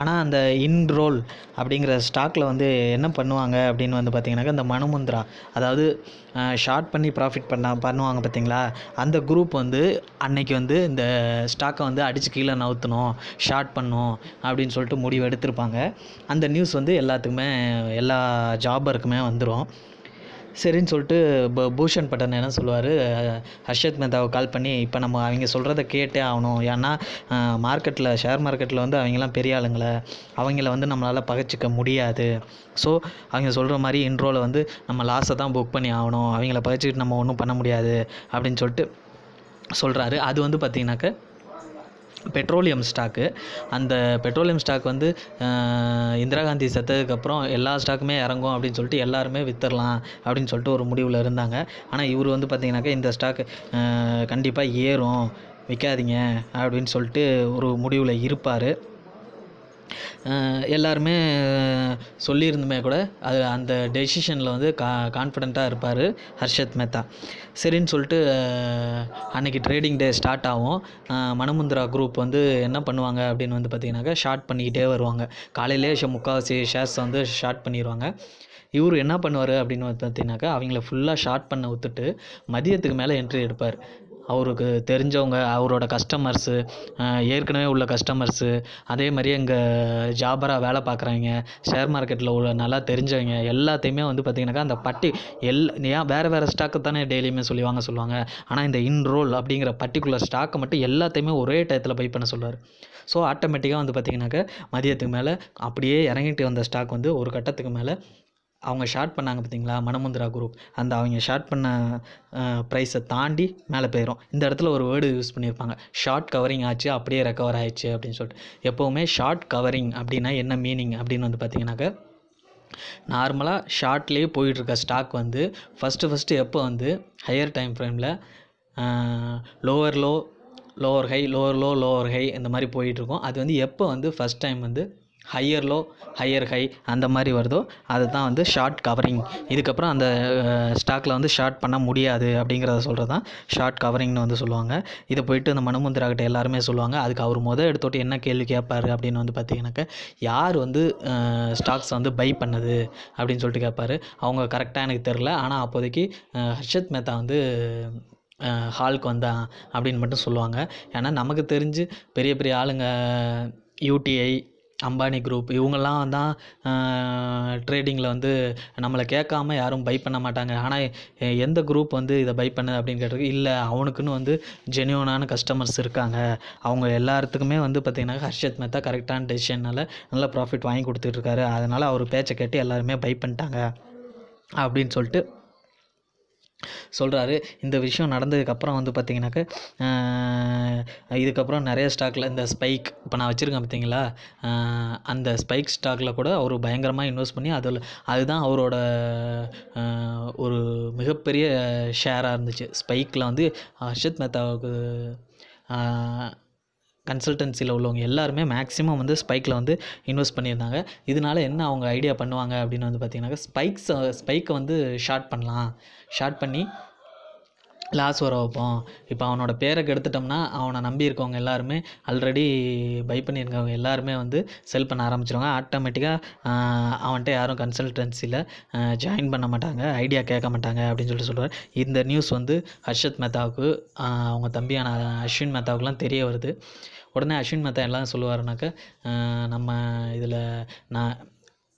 ஆனால் அந்த இன்ரோல் அப்படிங்கிற ஸ்டாக்கில் வந்து என்ன பண்ணுவாங்க அப்படின்னு வந்து பார்த்திங்கனாக்கா, இந்த மனுமுந்த்ரா, அதாவது ஷார்ட் பண்ணி ப்ராஃபிட் பண்ணுவாங்க பார்த்தீங்களா, அந்த குரூப் வந்து அன்னைக்கு வந்து இந்த ஸ்டாக்கை வந்து அடித்து கீழே நவுத்தணும், ஷார்ட் பண்ணணும் அப்படின்னு சொல்லிட்டு முடிவு எடுத்திருப்பாங்க. அந்த நியூஸ் வந்து எல்லா ஜாபருக்குமே வந்துடும். சரின்னு சொல்லிட்டு பூஷன் பட்டன் என்ன சொல்லுவார், ஹர்ஷத் மேத்தாவை கால் பண்ணி, இப்போ நம்ம அவங்க சொல்கிறத கேட்டே ஆகணும், ஏன்னா ஷேர் மார்க்கெட்டில் வந்து அவங்கெல்லாம் பெரிய ஆளுங்களை, அவங்கள வந்து நம்மளால் பகைச்சிக்க முடியாது. ஸோ அவங்க சொல்கிற மாதிரி இன்ட்ரோவில் வந்து நம்ம லாஸை தான் புக் பண்ணி ஆகணும், அவங்கள பகைச்சிக்கிட்டு நம்ம ஒன்றும் பண்ண முடியாது அப்படின்னு சொல்லிட்டு சொல்கிறாரு. அது வந்து பார்த்திங்கனாக்க பெட்ரோலியம் ஸ்டாக்கு. அந்த பெட்ரோலியம் ஸ்டாக் வந்து இந்திரா காந்தி செத்ததுக்கப்புறம் எல்லா ஸ்டாக்குமே இறங்கும் அப்படின்னு சொல்லிட்டு எல்லாருமே விற்றுடலாம் அப்படின்னு சொல்லிட்டு ஒரு முடிவில் இருந்தாங்க. ஆனால் இவர் வந்து பார்த்திங்கனாக்கா இந்த ஸ்டாக்கு கண்டிப்பாக ஏறும், விற்காதீங்க அப்படின்னு சொல்லிட்டு ஒரு முடிவில் இருப்பார். எல்லாருமே சொல்லியிருந்துமே கூட அந்த டெசிஷனில் வந்து கான்ஃபிடெண்ட்டாக இருப்பார் ஹர்ஷத் மேத்தா. சரின்னு சொல்லிட்டு அன்றைக்கி ட்ரேடிங் டே ஸ்டார்ட் ஆகும். மனுமுந்த்ரா குரூப் வந்து என்ன பண்ணுவாங்க அப்படின்னு வந்து பார்த்திங்கனாக்கா, ஷார்ட் பண்ணிக்கிட்டே வருவாங்க. காலையிலே முக்கால்வாசி ஷேர்ஸ் வந்து ஷார்ட் பண்ணிடுவாங்க. இவர் என்ன பண்ணுவார் அப்படின்னு வந்து பார்த்திங்கனாக்கா, அவங்கள ஃபுல்லாக ஷார்ட் பண்ண விட்டுட்டு மதியத்துக்கு மேலே என்ட்ரி எடுப்பார். அவருக்கு தெரிஞ்சவங்க, அவரோட கஸ்டமர்ஸு, ஏற்கனவே உள்ள கஸ்டமர்ஸு, அதே மாதிரியே இங்கே ஜாபராக வேலை பார்க்குறவங்க, ஷேர் மார்க்கெட்டில் உள்ள நல்லா தெரிஞ்சவங்க எல்லாத்தையுமே வந்து பார்த்திங்கனாக்கா அந்த ஏன் வேறு ஸ்டாக்கு தானே டெய்லியுமே சொல்லுவாங்க. ஆனால் இந்த இன்ரோல் அப்படிங்கிற பர்டிகுலர் ஸ்டாக்கை மட்டும் எல்லாத்தையுமே ஒரே டயத்தில் பை பண்ண சொல்லுவார். ஸோ ஆட்டோமேட்டிக்காக வந்து பார்த்திங்கனாக்கா மதியத்துக்கு மேலே அப்படியே இறங்கிட்டு வந்த ஸ்டாக் வந்து ஒரு கட்டத்துக்கு மேலே அவங்க ஷார்ட் பண்ணாங்க பார்த்தீங்களா, மனுமுந்த்ரா குரூப், அந்த அவங்க ஷார்ட் பண்ண ப்ரைஸை தாண்டி மேலே போயிடும். இந்த இடத்துல ஒரு வேர்டு யூஸ் பண்ணியிருப்பாங்க, ஷார்ட் கவரிங் ஆச்சு, அப்படியே ரெக்கவர் ஆயிடுச்சு அப்படின்னு சொல்லிட்டு. எப்போவுமே ஷார்ட் கவரிங் அப்படின்னா என்ன மீனிங் அப்படின்னு வந்து பார்த்தீங்கன்னாக்கா, நார்மலாக ஷார்ட்லேயே போயிட்டுருக்க ஸ்டாக் வந்து ஃபஸ்ட்டு எப்போ வந்து ஹையர் டைம் ஃப்ரேமில் lower low, lower high, lower high இந்த மாதிரி போயிட்டுருக்கோம். அது வந்து எப்போ வந்து ஃபஸ்ட் டைம் வந்து ஹையர் லோ, ஹையர் ஹை அந்த மாதிரி வருதோ அதுதான் வந்து ஷார்ட் கவரிங். இதுக்கப்புறம் அந்த ஸ்டாக்கில் வந்து ஷார்ட் பண்ண முடியாது அப்படிங்கிறத சொல்கிறது தான் ஷார்ட் கவரிங்னு வந்து சொல்லுவாங்க. இதை போயிட்டு அந்த மனுமுந்த்ராக்கிட்ட எல்லாருமே சொல்லுவாங்க. அதுக்கு அவர் எடுத்தோட்டு என்ன கேள்வி கேட்பார் அப்படின்னு வந்து பார்த்தீங்கன்னாக்கா, யார் வந்து ஸ்டாக்ஸ் வந்து பை பண்ணது அப்படின்னு சொல்லிட்டு கேட்பார். அவங்க கரெக்டாக எனக்கு தெரில, ஆனால் அப்போதைக்கு ஹர்ஷத் மேத்தா வந்து ஹாலுக்கு வந்தான் அப்படின்னு மட்டும் சொல்லுவாங்க. ஏன்னா நமக்கு தெரிஞ்சு பெரிய பெரிய ஆளுங்க, யூடிஐ, அம்பானி குரூப், இவங்கெல்லாம் தான் ட்ரேடிங்கில் வந்து நம்மளை கேட்காம யாரும் பை பண்ண மாட்டாங்க. ஆனால் எந்த குரூப் வந்து இதை பை பண்ணு அப்படின்னு கேட்டிருக்கு, இல்லை அவனுக்குன்னு வந்து ஜென்யூனான கஸ்டமர்ஸ் இருக்காங்க, அவங்க எல்லாத்துக்குமே வந்து பார்த்திங்கன்னா ஹர்ஷத் மேத்தா கரெக்டான டெசிஷனால் நல்ல ப்ராஃபிட் வாங்கி கொடுத்துட்ருக்காரு, அதனால் அவர் பேச்சை கேட்டு எல்லாருமே பை பண்ணிட்டாங்க அப்படின்னு சொல்லிட்டு சொல்கிறாரு. இந்த விஷயம் நடந்ததுக்கப்புறம் வந்து பார்த்திங்கனாக்கா, இதுக்கப்புறம் நிறைய ஸ்டாக்கில் இந்த ஸ்பைக் இப்போ நான் வச்சுருக்கேன் பார்த்தீங்களா, அந்த ஸ்பைக் ஸ்டாக்கில் கூட அவர் பயங்கரமாக இன்வெஸ்ட் பண்ணி அதுதான் அவரோட ஒரு மிகப்பெரிய ஷேராக இருந்துச்சு. ஸ்பைக்கில் வந்து ஹர்ஷத் மேத்தாவுக்கு கன்சல்டன்சியில் உள்ளவங்க எல்லாருமே மேக்ஸிமம் வந்து ஸ்பைக்கில் வந்து இன்வெஸ்ட் பண்ணியிருந்தாங்க. இதனால் என்ன அவங்க ஐடியா பண்ணுவாங்க அப்படின்னு வந்து பார்த்திங்கனாக்கா, ஸ்பைக்கை வந்து ஷார்ட் பண்ணி லாஸ் வர வைப்போம். இப்போ அவனோட பேரை கெடுத்துட்டோம்னா அவனை நம்பி இருக்கவங்க எல்லாருமே, ஆல்ரெடி பை பண்ணியிருக்கவங்க எல்லாருமே வந்து செல் பண்ண ஆரம்பிச்சிருவாங்க. ஆட்டோமேட்டிக்காக அவன்கிட்ட யாரும் கன்சல்டன்சியில் ஜாயின் பண்ண மாட்டாங்க, ஐடியா கேட்க மாட்டாங்க அப்படின்னு சொல்லிட்டு சொல்லுவார். இந்த நியூஸ் வந்து ஹர்ஷத் மேத்தாவுக்கு, அவங்க தம்பியான அஸ்வின் மேத்தாவுக்குலாம் தெரிய வருது. உடனே அஸ்வின் மேத்தா எல்லாம் சொல்லுவாருனாக்கா, நம்ம இதில்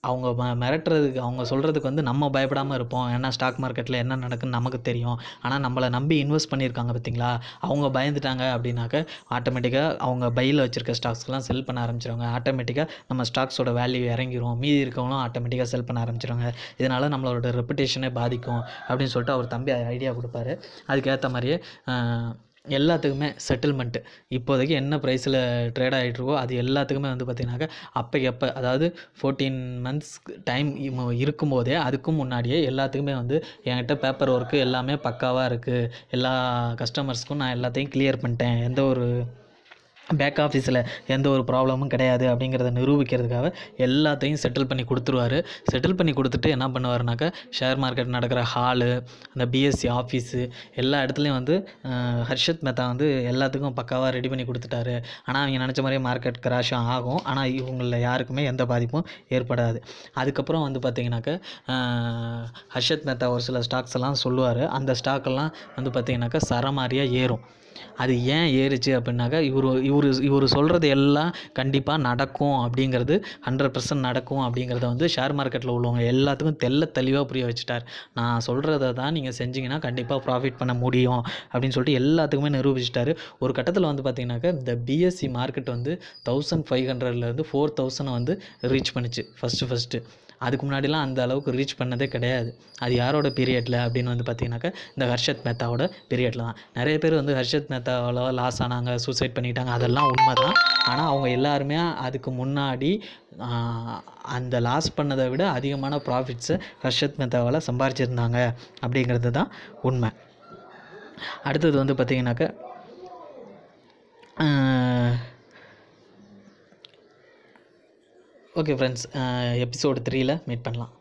அவங்க மிரட்டுறதுக்கு, அவங்க சொல்கிறதுக்கு வந்து நம்ம பயப்படாமல் இருப்போம், ஏன்னா ஸ்டாக் மார்க்கெட்டில் என்ன நடக்குன்னு நமக்கு தெரியும். ஆனால் நம்மளை நம்பி இன்வெஸ்ட் பண்ணியிருக்காங்க பார்த்திங்களா, அவங்க பயந்துட்டாங்க அப்படின்னாக்க ஆட்டோமேட்டிக்காக அவங்க பையில் வச்சுருக்க ஸ்டாக்ஸ்லாம் செல் பண்ண ஆரம்பிச்சிருவாங்க. ஆட்டோமேட்டிக்காக நம்ம ஸ்டாக்ஸோட வேல்யூ இறங்கிரும், மீதி இருக்கவங்களும் ஆட்டோமேட்டிக்காக செல் பண்ண ஆரம்பிச்சிருவாங்க. இதனால் நம்மளோட ரெப்புடேஷனே பாதிக்கும் அப்படின்னு சொல்லிட்டு அவர் தம்பி ஐடியா கொடுப்பாரு. அதுக்கேற்ற மாதிரியே எல்லாத்துக்குமே செட்டில்மெண்ட்டு இப்போதைக்கு என்ன ப்ரைஸில் ட்ரேட் ஆகிட்ருக்கோ அது எல்லாத்துக்குமே வந்து பார்த்திங்கனாக்கா அப்போ அதாவது 14 மந்த்ஸ் டைம் இருக்கும்போதே, அதுக்கும் முன்னாடியே எல்லாத்துக்குமே வந்து என்கிட்ட பேப்பர் ஒர்க்கு எல்லாமே பக்காவாக இருக்குது, எல்லா கஸ்டமர்ஸ்க்கும் நான் எல்லாத்தையும் கிளியர் பண்ணிட்டேன், எந்த ஒரு பேக் ஆஃபீஸில் எந்த ஒரு ப்ராப்ளமும் கிடையாது அப்படிங்கிறத நிரூபிக்கிறதுக்காக எல்லாத்தையும் செட்டில் பண்ணி கொடுத்துருவாரு. செட்டில் பண்ணி கொடுத்துட்டு என்ன பண்ணுவாருனாக்கா, ஷேர் மார்க்கெட் நடக்கிற ஹாலு, அந்த பிஎஸ்சி ஆஃபீஸு எல்லா இடத்துலையும் வந்து ஹர்ஷத் மேத்தா வந்து எல்லாத்துக்கும் பக்காவாக ரெடி பண்ணி கொடுத்துட்டாரு. ஆனால் அவங்க நினச்ச மாதிரியே மார்க்கெட் கிராஷும் ஆகும். ஆனால் இவங்களில் யாருக்குமே எந்த பாதிப்பும் ஏற்படாது. அதுக்கப்புறம் வந்து பார்த்திங்கனாக்கா, ஹர்ஷத் மேத்தா ஒரு சில ஸ்டாக்ஸ் எல்லாம் சொல்லுவார். அந்த ஸ்டாக்கெல்லாம் வந்து பார்த்திங்கனாக்கா சரமாரியாக ஏறும். அது ஏன் ஏறுச்சு அப்படின்னாக்கா, இவர் சொல்கிறது எல்லாம் கண்டிப்பாக நடக்கும் அப்படிங்கிறது 100% நடக்கும் அப்படிங்கிறத வந்து ஷேர் மார்க்கெட்டில் உள்ளவங்க எல்லாத்துக்கும் தெளிவாக புரிய வச்சுட்டார். நான் சொல்கிறத தான் நீங்கள் செஞ்சிங்கன்னா கண்டிப்பாக ப்ராஃபிட் பண்ண முடியும் அப்படின்னு சொல்லிட்டு எல்லாத்துக்குமே நிரூபிச்சிட்டாரு. ஒரு கட்டத்தில் வந்து பார்த்திங்கனாக்கா, இந்த பிஎஸ்சி மார்க்கெட் வந்து 1500லேருந்து 4000 வந்து ரீச் பண்ணிச்சு ஃபஸ்ட்டு. அதுக்கு முன்னாடிலாம் அந்த அளவுக்கு ரீச் பண்ணதே கிடையாது. அது யாரோட பீரியடில் அப்படின்னு வந்து பார்த்திங்கனாக்கா, இந்த ஹர்ஷத் மேத்தாவோட பீரியடில் தான். நிறைய பேர் வந்து ஹர்ஷத் மேத்தாவால் லாஸ் ஆனாங்க, சூசைட் பண்ணிட்டாங்க, அதெல்லாம் உண்மை தான். ஆனால் அவங்க எல்லாருமே அதுக்கு முன்னாடி அந்த லாஸ் பண்ணதை விட அதிகமான ப்ராஃபிட்ஸை ஹர்ஷத் மேத்தாவால் சம்பாரிச்சிருந்தாங்க அப்படிங்கிறது தான் உண்மை. அடுத்தது வந்து பார்த்திங்கனாக்கா, ஓகே ஃப்ரெண்ட்ஸ், எபிசோடு 3ல் மீட் பண்ணலாம்.